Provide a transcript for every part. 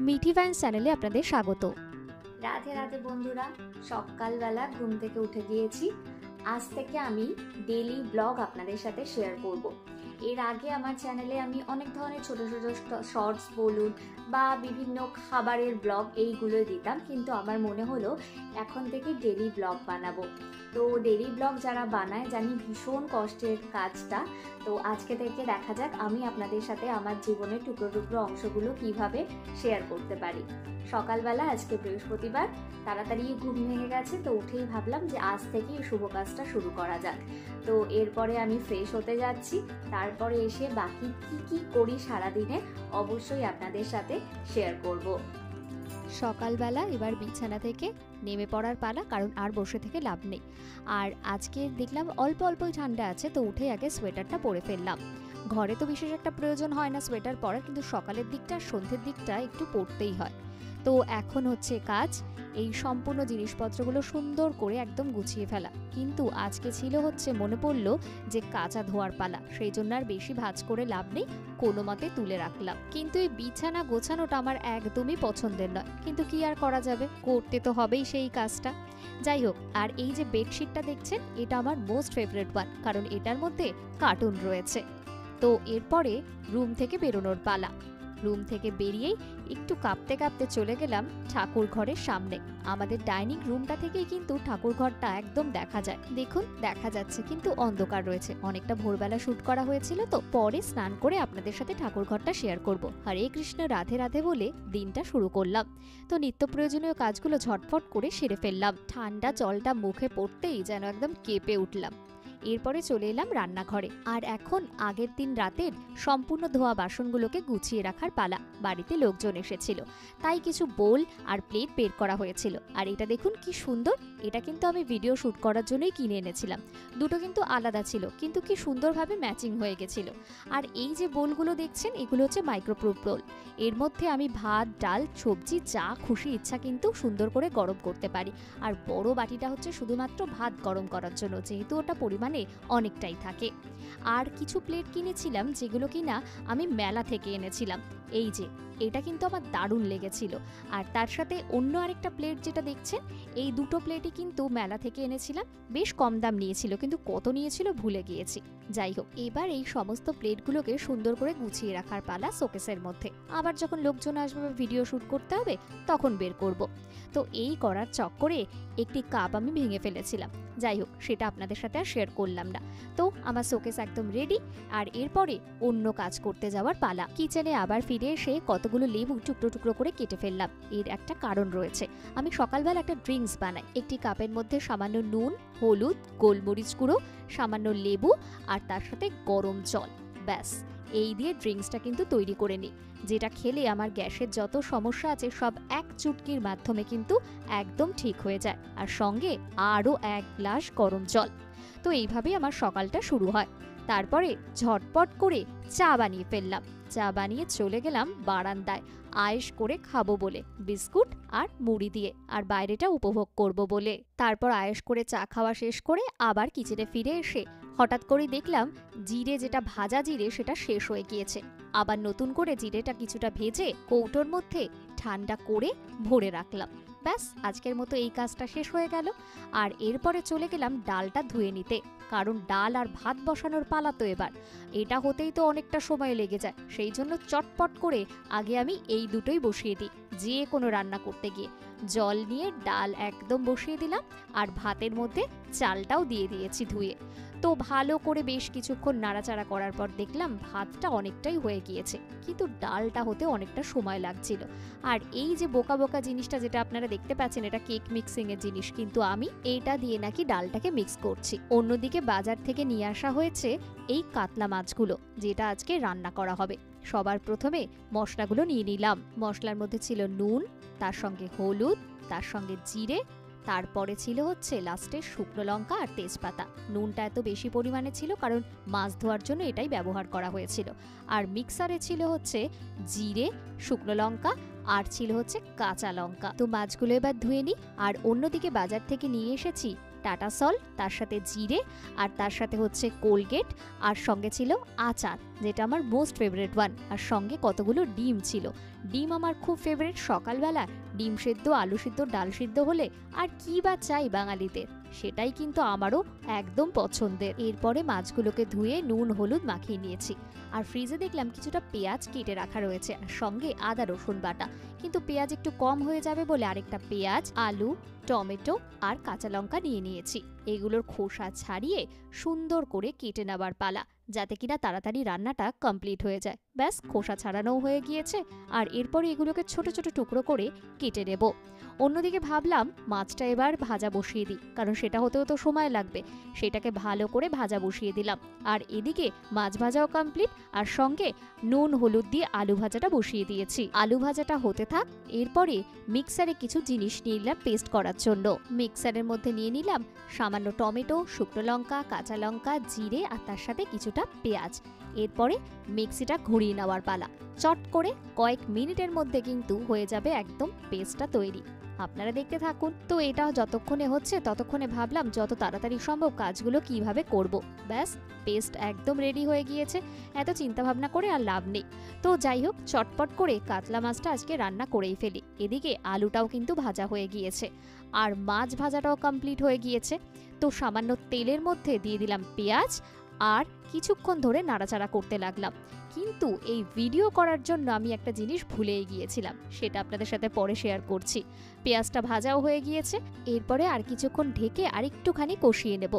Mithi vines চ্যানেলে আপনাদের স্বাগত। রাধে রাধে বন্ধুরা, সকালবেলা ঘুম থেকে উঠে গিয়েছি। আজ থেকে আমি ডেইলি ব্লগ আপনাদের সাথে শেয়ার করব। এর আগে আমার চ্যানেলে আমি অনেক ধরনের ছোট ছোট শর্টস বলুন বা বিভিন্ন খাবারের ব্লগ এইগুলোই দিতাম, কিন্তু আমার মনে হলো এখন থেকে ডেইলি ব্লগ বানাবো। তো ডেইলি ব্লগ যারা বানায় জানি ভীষণ কষ্টের কাজটা। তো আজকে থেকে দেখা যাক আমি আপনাদের সাথে আমার জীবনের টুকরো টুকরো অংশগুলো কিভাবে শেয়ার করতে পারি। সকালবেলা আজকে বৃহস্পতিবার, তাড়াতাড়ি ঘুম ভেঙে গেছে, তো উঠেই ভাবলাম যে আজ থেকে এই শুভ কাজটা শুরু করা যাক। তো এরপরে আমি ফ্রেশ হতে যাচ্ছি, তারপরে এসে বাকি কি করি সারাদিনে অবশ্যই আপনাদের সাথে শেয়ার করব। সকালবেলা এবার বিছানা থেকে নেমে পড়ার পালা, কারণ আর বসে থেকে লাভ নেই। আর আজকে দেখলাম অল্প অল্প ঠান্ডা আছে, তো উঠে আগে সোয়েটারটা পরে ফেললাম। ঘরে তো বিশেষ একটা প্রয়োজন হয় না সোয়েটার পরার, কিন্তু সকালের দিকটা সন্ধ্যের দিকটা একটু পরতেই হয়। তো এখন হচ্ছে কাজ এই সম্পূর্ণ জিনিসপত্রগুলো সুন্দর করে একদম গুছিয়ে ফেলা। কিন্তু আজকে ছিল হচ্ছে মনে পড়লো যে কাঁচা ধোয়ার পালা, সেই জন্য আর বেশি ভাঁজ করে লাভ নেই, কোনো মতে তুলে রাখলাম। কিন্তু এই বিছানা গোছানোটা আমার একদমই পছন্দের নয়, কিন্তু কি আর করা যাবে, করতে তো হবেই সেই কাজটা। যাই হোক, আর এই যে বেডশিটটা দেখছেন, এটা আমার মোস্ট ফেভারিট ওয়ান, কারণ এটার মধ্যে কার্টুন রয়েছে। তো এরপরে রুম থেকে বেরোনোর পালা। রুম থেকে বেরিয়েই একটু কাঁপতে কাঁপতে চলে গেলাম ঠাকুর ঘরের সামনে। আমাদের ডাইনিং রুমটা থেকেই কিন্তু ঠাকুর ঘরটা একদম দেখা যায়। দেখুন দেখা যাচ্ছে, কিন্তু অন্ধকার রয়েছে। অনেকটা ভোরবেলা শুট করা হয়েছিল, তো পরে স্নান করে আপনাদের সাথে ঠাকুর ঘরটা শেয়ার করব। হরে কৃষ্ণ রাধে রাধে বলে দিনটা শুরু করলাম। তো নিত্য প্রয়োজনীয় কাজগুলো ঝটফট করে সেরে ফেললাম। ঠান্ডা জলটা মুখে পড়তেই যেন একদম কেঁপে উঠলাম। এরপরে চলে এলাম রান্নাঘরে। আর এখন আগের দিন রাতের সম্পূর্ণ ধোয়া বাসনগুলোকে গুছিয়ে রাখার পালা। বাড়িতে লোকজন এসেছিল, তাই কিছু বোল আর প্লেট বের করা হয়েছিল। আর এটা দেখুন কি সুন্দর, এটা কিন্তু আমি ভিডিও শুট করার জন্যই কিনে এনেছিলাম। দুটো কিন্তু আলাদা ছিল, কিন্তু কি সুন্দরভাবে ম্যাচিং হয়ে গেছিল। আর এই যে বোলগুলো দেখছেন, এগুলো হচ্ছে মাইক্রোপ্রুফ বোল। এর মধ্যে আমি ভাত, ডাল, সবজি যা খুশি ইচ্ছা কিন্তু সুন্দর করে গরম করতে পারি। আর বড় বাটিটা হচ্ছে শুধুমাত্র ভাত গরম করার জন্য, যেহেতু ওটা পরিমাণে অনেকটাই থাকে। আর কিছু প্লেট কিনেছিলাম, যেগুলো কিনা আমি মেলা থেকে এনেছিলাম। এই যে এটা কিন্তু আমার দারুণ লেগেছিল। আর তার সাথে অন্য আরেকটা প্লেট যেটা দেখছেন, এই দুটো প্লেটই কিন্তু মেলা থেকে এনেছিলাম। বেশ কম দাম নিয়েছিল, কিন্তু কত নিয়েছিল ভুলে গিয়েছি। যাই হোক, এবার এই সমস্ত প্লেটগুলোকে সুন্দর করে গুছিয়ে রাখার পালা শোকেসের মধ্যে। আবার যখন লোকজন আসবে বা ভিডিও শুট করতে হবে তখন বের করব। তো এই করার চক্করে একটি কাপ আমি ভেঙে ফেলেছিলাম। যাই হোক, সেটা আপনাদের সাথে আর শেয়ার করলাম না। তো আমার শোকেস একদম রেডি। আর এরপরে অন্য কাজ করতে যাওয়ার পালা। কিচেনে আবার ফিরে এসে কতগুলো লেবু টুকরো টুকরো করে কেটে ফেললাম। এর একটা কারণ রয়েছে, আমি সকালবেলা একটা ড্রিঙ্কস বানাই। একটি কাপের মধ্যে সামান্য নুন, হলুদ, গোলমরিচ গুঁড়ো, সামান্য লেবু আর তার সাথে গরম জল, ব্যাস এই দিয়ে ড্রিঙ্কসটা কিন্তু তৈরি করে নিই, যেটা খেলে আমার গ্যাসের যত সমস্যা আছে সব এক চুটকির মাধ্যমে কিন্তু একদম ঠিক হয়ে যায়। আর সঙ্গে আরও 1 গ্লাস গরম জল। তো এইভাবেই আমার সকালটা শুরু হয়। তারপরে ঝটপট করে চা বানিয়ে ফেললাম। চা বানিয়ে চলে গেলাম বারান্দায় আয়েশ করে খাবো বলে, বিস্কুট আর মুড়ি দিয়ে, আর বাইরেটা উপভোগ করব বলে। তারপর আয়েশ করে চা খাওয়া শেষ করে আবার কিচেনে ফিরে এসে হঠাৎ করে দেখলাম জিরে, যেটা ভাজা জিরে, সেটা শেষ হয়ে গিয়েছে। আবার নতুন করে জিরেটা কিছুটা ভেজে কৌটোর মধ্যে ঠান্ডা করে ভরে রাখলাম। ব্যাস আজকের মতো এই কাজটা শেষ হয়ে গেল। আর এরপরে চলে গেলাম ডালটা ধুয়ে নিতে, কারণ ডাল আর ভাত বসানোর পালা তো এবার। এটা হতেই তো অনেকটা সময় লেগে যায়, সেই জন্য চটপট করে আগে আমি এই দুটোই বসিয়ে দিই। যে কোনো রান্না করতে গিয়ে জল নিয়ে ডাল একদম বসিয়ে দিলাম, আর ভাতের মধ্যে চালটাও দিয়ে দিয়েছি ধুয়ে। তো ভালো করে বেশ কিছুক্ষণ নাড়াচাড়া করার পর দেখলাম ভাতটা অনেকটাই হয়ে গিয়েছে, কিন্তু ডালটা হতে অনেকটা সময় লাগছিল। আর এই যে বোকা বোকা জিনিসটা যেটা আপনারা দেখতে পাচ্ছেন, এটা কেক মিক্সিং এর জিনিস, কিন্তু আমি এইটা দিয়ে নাকি ডালটাকে মিক্স করছি। অন্যদিকে বাজার থেকে নিয়ে আসা হয়েছে এই কাতলা মাছগুলো, যেটা আজকে রান্না করা হবে। সবার প্রথমে মশলাগুলো নিয়ে নিলাম। মশলার মধ্যে ছিল নুন, তার সঙ্গে হলুদ, তার সঙ্গে জিরে, তারপরে ছিল হচ্ছে লাস্টে শুকনো লঙ্কা আর তেজপাতা। নুনটা এত বেশি পরিমাণে ছিল কারণ মাছ ধোয়ার জন্য এটাই ব্যবহার করা হয়েছিল। আর মিক্সারে ছিল হচ্ছে জিরে, শুকনো লঙ্কা আর ছিল হচ্ছে কাঁচা লঙ্কা। তো মাছগুলো এবার ধুয়ে নিই। আর অন্যদিকে বাজার থেকে নিয়ে এসেছি টাটা সল্ট, তার সাথে জিরে, আর তার সাথে হচ্ছে কোলগেট, আর সঙ্গে ছিল আচার, যেটা আমার মোস্ট ফেভারিট ওয়ান, আর সঙ্গে কতগুলো ডিম ছিল। ডিম আমার খুব ফেভারিট। সকালবেলা ডিম সেদ্ধ, আলু সিদ্ধ, ডাল সিদ্ধ হলে আর কি বা চাই বাঙালিদের, সেটাই কিন্তু আমারও একদম পছন্দের। এরপরে মাছগুলোকে ধুয়ে নুন হলুদ মাখিয়ে নিয়েছি। আর ফ্রিজে দেখলাম কিছুটা পেঁয়াজ কেটে রাখা রয়েছে, আর সঙ্গে আদা রসুন বাটা, কিন্তু পেঁয়াজ একটু কম হয়ে যাবে বলে আরেকটা পেঁয়াজ, আলু, টমেটো আর কাঁচা লঙ্কা নিয়ে নিয়েছি। এগুলোর খোসা ছাড়িয়ে সুন্দর করে কেটে নেবার পালা, যাতে কিনা তাড়াতাড়ি রান্নাটা কমপ্লিট হয়ে যায়। ব্যাস, খোসা ছাড়ানোও হয়ে গিয়েছে। আর এরপরে এগুলোকে ছোট ছোট টুকরো করে কেটে নেব। অন্যদিকে ভাবলাম মাছটা এবার ভাজা বসিয়ে দিই, কারণ সেটা হতেও তো সময় লাগবে। সেটাকে ভালো করে ভাজা বসিয়ে দিলাম। আর এদিকে মাছ ভাজাও কমপ্লিট, আর সঙ্গে নুন হলুদ দিয়ে আলু ভাজাটা বসিয়ে দিয়েছি। আলু ভাজাটা হতে থাক। এরপরে মিক্সারে কিছু জিনিস নিয়ে নিলাম পেস্ট করার জন্য। মিক্সারের মধ্যে নিয়ে নিলাম সামান্য টমেটো, শুকনো লঙ্কা, কাঁচা লঙ্কা, জিরে, আর তার সাথে কিছুটা পেঁয়াজ। এরপরে মিক্সিটা ঘুরিয়ে নেওয়ার পালা। চট করে কয়েক মিনিটের মধ্যে কিন্তু হয়ে যাবে একদম পেস্টটা তৈরি। আপনারা দেখতে থাকুন। তো এটা যতক্ষণে হচ্ছে ততক্ষণে ভাবলাম যত তাড়াতাড়ি সম্ভব কাজগুলো কিভাবে করব। ব্যাস, পেস্ট একদম রেডি হয়ে গিয়েছে। এত চিন্তা ভাবনা করে আর লাভ নেই। তো যাই হোক, চটপট করে কাতলা মাছটা আজকে রান্না করেই ফেলি। এদিকে আলুটাও কিন্তু ভাজা হয়ে গিয়েছে, আর মাছ ভাজাটাও কমপ্লিট হয়ে গিয়েছে। তো সামান্য তেলের মধ্যে দিয়ে দিলাম পেঁয়াজ, আর কিছুক্ষণ ধরে নাড়াচাড়া করতে লাগলাম। কিন্তু এই ভিডিও করার জন্য আমি একটা জিনিস ভুলেই গিয়েছিলাম, সেটা আপনাদের সাথে পরে শেয়ার করছি। পেঁয়াজটা ভাজাও হয়ে গিয়েছে। এরপরে আর কিছুক্ষণ ঢেকে আরেকটুখানি কষিয়ে নেব।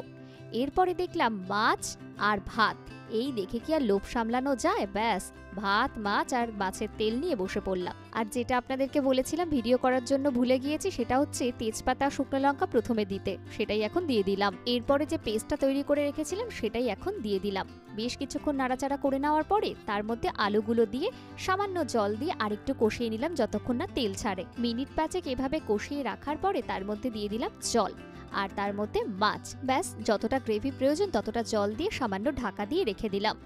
এরপরে দেখলাম মাছ আর ভাত, এই দেখে কি আর লোভ সামলানো যায়? ব্যাস, ভাত, মাছ আর মাছের তেল নিয়ে বসে পড়লাম। আর যেটা আপনাদেরকে বলেছিলাম ভিডিও করার জন্য ভুলে গিয়েছি, সেটা হচ্ছে তেজপাতা, শুকনো লঙ্কা প্রথমে দিতে, সেটাই এখন দিয়ে দিলাম। এরপরে যে পেস্টটা তৈরি করে রেখেছিলাম সেটাই এখন দিয়ে দিলাম। বেশ কিছুক্ষণ নাড়াচাড়া করে নেওয়ার পরে তার মধ্যে আলুগুলো দিয়ে সামান্য জল দিয়ে আরেকটু কষিয়ে নিলাম যতক্ষণ না তেল ছাড়ে। মিনিট পাঁচেক এভাবে কষিয়ে রাখার পরে তার মধ্যে দিয়ে দিলাম জল, আর তার মধ্যে মাছ। ব্যাস, যতটা গ্রেভি প্রয়োজন ততটা জল দিয়ে সামান্য ঢাকা দিয়ে রেখে দিলাম।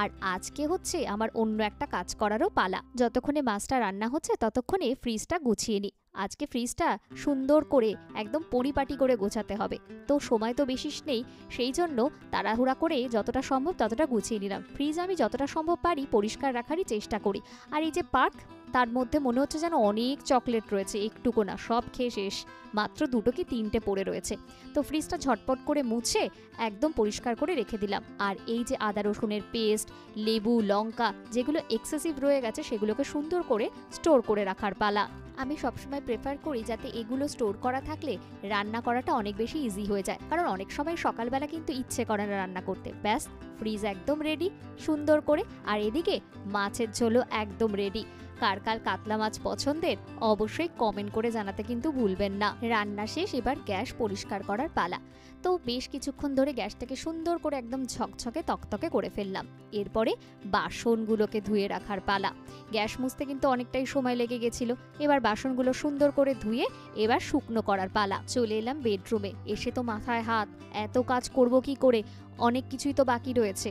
আর আজকে হচ্ছে আমার অন্য একটা কাজ করারও পালা। যতক্ষণে মাছটা রান্না হচ্ছে ততক্ষণে ফ্রিজটা গুছিয়ে নিই। আজকে ফ্রিজটা সুন্দর করে একদম পরিপাটি করে গোছাতে হবে। তো সময় তো বেশি নেই, সেই জন্য তাড়াহুড়া করে যতটা সম্ভব ততটা গুছিয়ে নিলাম। ফ্রিজ আমি যতটা সম্ভব পারি পরিষ্কার রাখারই চেষ্টা করি। আর এই যে পার্ক, তার মধ্যে মনে হচ্ছে যেন অনেক চকলেট রয়েছে, একটুকু না, সব খেয়ে শেষ। মাত্র 2 কি 3টে পড়ে রয়েছে। তো ফ্রিজটা ঝটপট করে মুছে একদম পরিষ্কার করে রেখে দিলাম। আর এই যে আদা রসুনের পেস্ট, লেবু, লঙ্কা যেগুলো এক্সেসিভ রয়ে গেছে সেগুলোকে সুন্দর করে স্টোর করে রাখার পালা। আমি সবসময় প্রেফার করি যাতে এগুলো স্টোর করা থাকলে রান্না করাটা অনেক বেশি ইজি হয়ে যায়, কারণ অনেক সময় সকালবেলা কিন্তু ইচ্ছে করে না রান্না করতে। ব্যাস, ফ্রিজ একদম রেডি সুন্দর করে। আর এদিকে মাছের ঝোলও একদম রেডি। কার কার কাতলা মাছ পছন্দের অবশ্যই কমেন্ট করে জানাতে কিন্তু ভুলবেন না। রান্না শেষ, এবার গ্যাস পরিষ্কার করার পালা। তো বেশ কিছুক্ষণ ধরে গ্যাসটাকে সুন্দর করে একদম ঝকঝকে তকতকে করে ফেললাম। এরপরে বাসনগুলোকে ধুয়ে রাখার পালা। গ্যাস মুছতে কিন্তু অনেকটাই সময় লেগে গেছিল। এবার বাসনগুলো সুন্দর করে ধুয়ে এবার শুকনো করার পালা। চলে এলাম বেডরুমে। এসে তো মাথায় হাত, এত কাজ করব কি করে, অনেক কিছুই তো বাকি রয়েছে।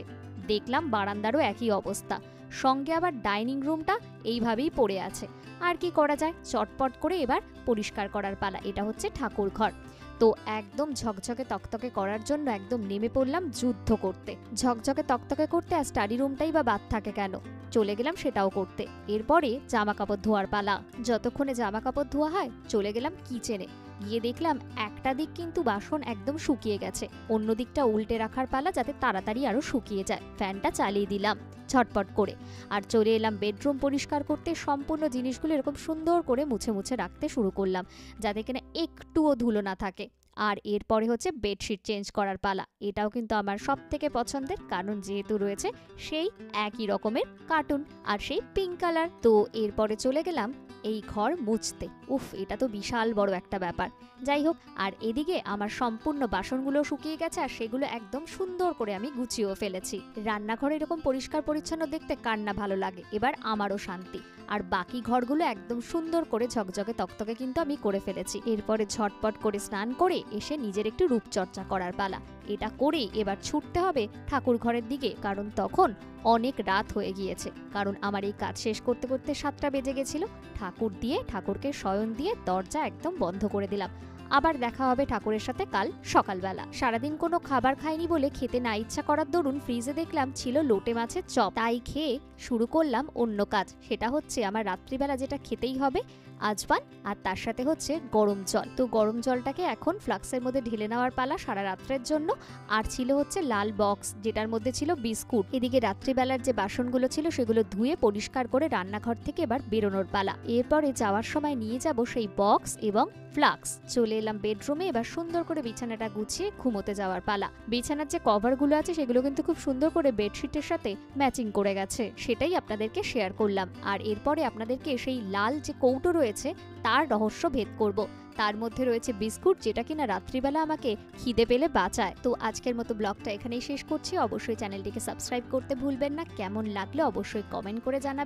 দেখলাম বারান্দারও একই অবস্থা, সঙ্গে আবার ডাইনিং রুমটা এইভাবেই পড়ে আছে। আর কি করা যায়, চটপট করে এবার পরিষ্কার করার পালা। এটা হচ্ছে ঠাকুর ঘর। তো একদম ঝকঝকে তকতকে করার জন্য একদম নেমে পড়লাম যুদ্ধ করতে। ঝকঝকে তকতকে করতে আর স্টাডি রুমটাই বা বাদ থাকে কেন, চলে গেলাম সেটাও করতে। এরপরে জামা কাপড় ধোয়ার পালা। যতক্ষণে জামা কাপড় ধোয়া হয় চলে গেলাম কিচেনে। গিয়ে দেখলাম একটা দিক কিন্তু বাসন একদম শুকিয়ে গেছে, অন্য দিকটা উল্টে রাখার পালা যাতে তাড়াতাড়ি আরো শুকিয়ে যায়। ফ্যানটা চালিয়ে দিলাম ঝটপট করে। আর চলে এলাম বেডরুম পরিষ্কার করতে। সম্পূর্ণ জিনিসগুলো এরকম সুন্দর করে মুছে মুছে রাখতে শুরু করলাম, যাতে কিনা একটুও ধুলো না থাকে। আর এরপরে হচ্ছে বেডশিট চেঞ্জ করার পালা। এটাও কিন্তু আমার সব থেকে পছন্দের, কারণ যেহেতু রয়েছে সেই একই রকমের কার্টুন আর সেই পিঙ্ক কালার। তো এরপরে চলে গেলাম এই ঘর মুছতে। উফ, এটা তো বিশাল বড় একটা ব্যাপার। যাই হোক, আর এদিকে আমার সম্পূর্ণ বাসনগুলো শুকিয়ে গেছে, আর সেগুলো একদম সুন্দর করে আমি গুছিয়েও ফেলেছি। রান্নাঘর এরকম পরিষ্কার পরিচ্ছন্ন দেখতে কার না ভালো লাগে, এবার আমারও শান্তি। আর বাকি ঘরগুলো একদম সুন্দর করে ঝকঝকে তকতকে কিন্তু আমি করে ফেলেছি। এরপরে ঝটপট করে স্নান করে এসে নিজের একটু রূপচর্চা করার পালা। এটা করেই এবার ছুটতে হবে ঠাকুর ঘরের দিকে, কারণ তখন অনেক রাত হয়ে গিয়েছে। কারণ আমার এই কাজ শেষ করতে করতে 7টা বেজে গেছিল। ঠাকুর দিয়ে ঠাকুরকে শয়ন দিয়ে দরজা একদম বন্ধ করে দিলাম। আবার দেখা হবে ঠাকুরের সাথে কাল সকালবেলা। সারাদিন কোনো খাবার খাইনি বলে খেতে না ইচ্ছা করার দরুন ফ্রিজে দেখলাম ছিল লোটে মাছের চপ, তাই খেয়ে শুরু করলাম অন্য কাজ। সেটা হচ্ছে আমার রাত্রিবেলা যেটা খেতেই হবে, আজবান, আর তার সাথে হচ্ছে গরম জল। তো গরম জলটাকে এখন ফ্লাক্সের মধ্যে ঢেলে নেওয়ার পালা সারা রাত্রের জন্য। আর ছিল হচ্ছে লাল বক্স, যেটার মধ্যে ছিল বিস্কুট। এদিকে রাত্রিবেলার যে বাসনগুলো ছিল সেগুলো ধুয়ে পরিষ্কার করে রান্নাঘর থেকে এবার বেরোনোর পালা। এরপরে যাওয়ার সময় নিয়ে যাব সেই বক্স এবং ফ্লাক্স। চলে এলাম বেডরুমে, এবার সুন্দর করে বিছানাটা গুছিয়ে ঘুমোতে যাওয়ার পালা। বিছানার যে কভারগুলো আছে সেগুলো কিন্তু খুব সুন্দর করে বেডশিটের সাথে ম্যাচিং করে গেছে, সেটাই আপনাদেরকে শেয়ার করলাম। আর এরপরে আপনাদেরকে সেই লাল যে কৌটো রয়েছে তার রহস্য ভেদ করব। তার মধ্যে রয়েছে বিস্কুট, যেটা কিনা রাত্রিবেলা আমাকে খিদে পেলে বাঁচায়। তো আজকের মতো ব্লগটা এখানেই শেষ করছি। অবশ্যই চ্যানেলটিকে সাবস্ক্রাইব করতে ভুলবেন না। কেমন লাগলো অবশ্যই কমেন্ট করে জানাবেন।